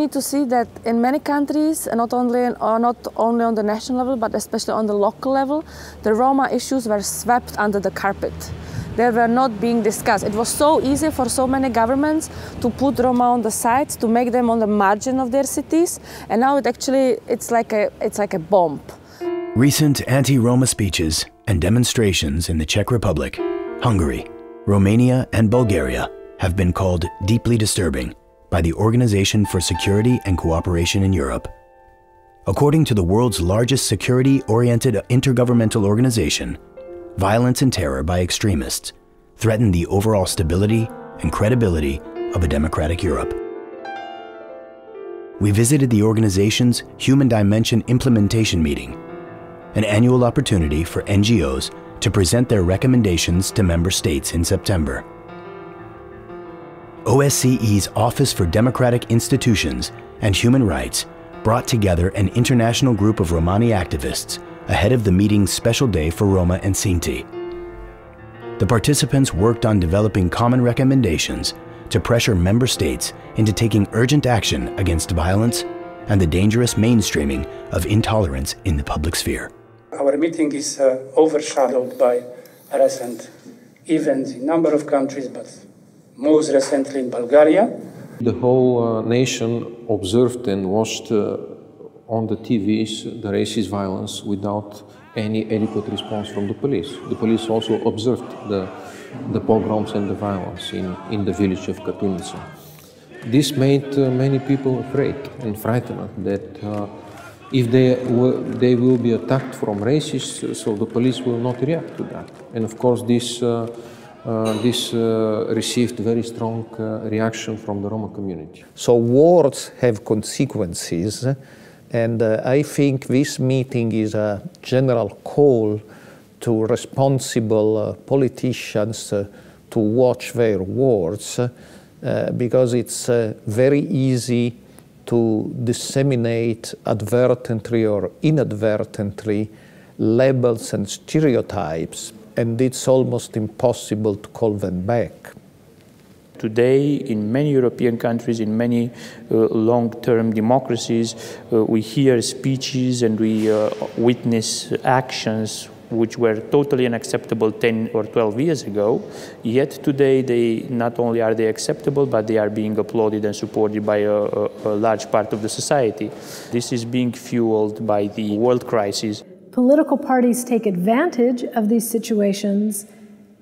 me to see that in many countries, not only on the national level, but especially on the local level, the Roma issues were swept under the carpet. They were not being discussed. It was so easy for so many governments to put Roma on the side, to make them on the margin of their cities, and now it's like a bomb. Recent anti-Roma speeches and demonstrations in the Czech Republic, Hungary, Romania, and Bulgaria have been called deeply disturbing by the Organization for Security and Cooperation in Europe. According to the world's largest security-oriented intergovernmental organization, violence and terror by extremists threaten the overall stability and credibility of a democratic Europe. We visited the organization's Human Dimension Implementation Meeting, an annual opportunity for NGOs to present their recommendations to member states in September. OSCE's Office for Democratic Institutions and Human Rights brought together an international group of Romani activists ahead of the meeting's special day for Roma and Sinti. The participants worked on developing common recommendations to pressure member states into taking urgent action against violence and the dangerous mainstreaming of intolerance in the public sphere. Our meeting is overshadowed by recent events in a number of countries, but most recently in Bulgaria. The whole nation observed and watched on the TVs the racist violence without any adequate response from the police. The police also observed the pogroms and the violence in the village of Katunica. This made many people afraid and frightened that if they will be attacked from racists, so the police will not react to that. And of course this received very strong reaction from the Roma community. So words have consequences. And I think this meeting is a general call to responsible politicians to watch their words because it's very easy to disseminate advertently or inadvertently labels and stereotypes, and it's almost impossible to call them back. Today, in many European countries, in many long-term democracies, we hear speeches and we witness actions which were totally unacceptable 10 or 12 years ago. Yet today, not only are they acceptable, but they are being applauded and supported by a large part of the society. This is being fueled by the world crisis. Political parties take advantage of these situations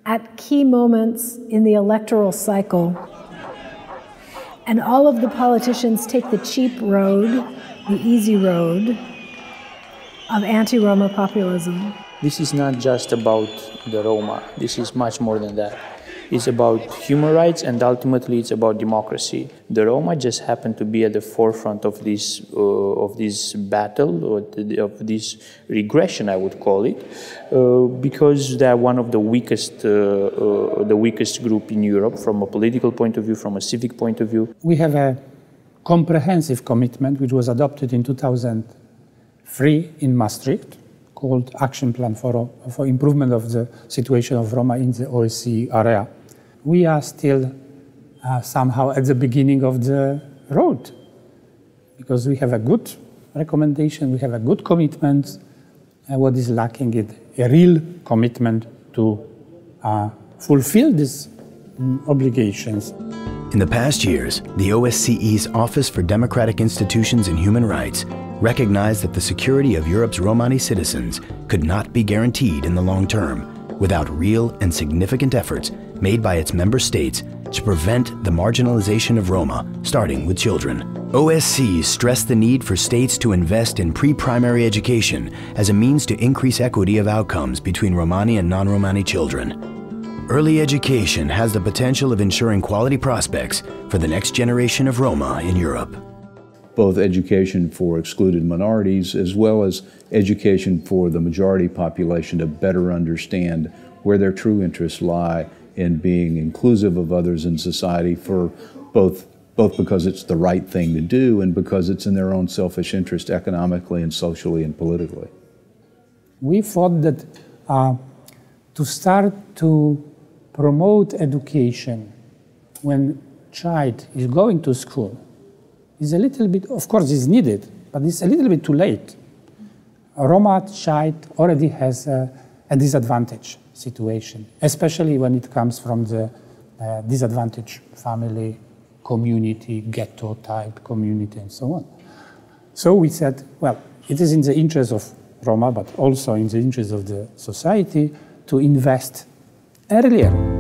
at key moments in the electoral cycle. And all of the politicians take the cheap road, the easy road, of anti-Roma populism. This is not just about the Roma. This is much more than that. It's about human rights and ultimately it's about democracy. The Roma just happen to be at the forefront of this battle, or of this regression, I would call it, because they are one of the weakest group in Europe from a political point of view, from a civic point of view. We have a comprehensive commitment which was adopted in 2003 in Maastricht, called Action Plan for Improvement of the Situation of Roma in the OSCE area. We are still somehow at the beginning of the road, because we have a good recommendation, we have a good commitment, and what is lacking is a real commitment to fulfill these obligations. In the past years, the OSCE's Office for Democratic Institutions and Human Rights recognized that the security of Europe's Romani citizens could not be guaranteed in the long term without real and significant efforts made by its member states to prevent the marginalization of Roma, starting with children. OSCE stressed the need for states to invest in pre-primary education as a means to increase equity of outcomes between Romani and non-Romani children. Early education has the potential of ensuring quality prospects for the next generation of Roma in Europe. Both education for excluded minorities as well as education for the majority population to better understand where their true interests lie in being inclusive of others in society, for both because it's the right thing to do and because it's in their own selfish interest economically and socially and politically. We thought that to start to promote education when child is going to school is a little bit, of course, is needed, but it's a little bit too late. A Roma child already has a disadvantaged situation, especially when it comes from the disadvantaged family, community, ghetto type community, and so on. So we said, well, it is in the interest of Roma, but also in the interest of the society to invest earlier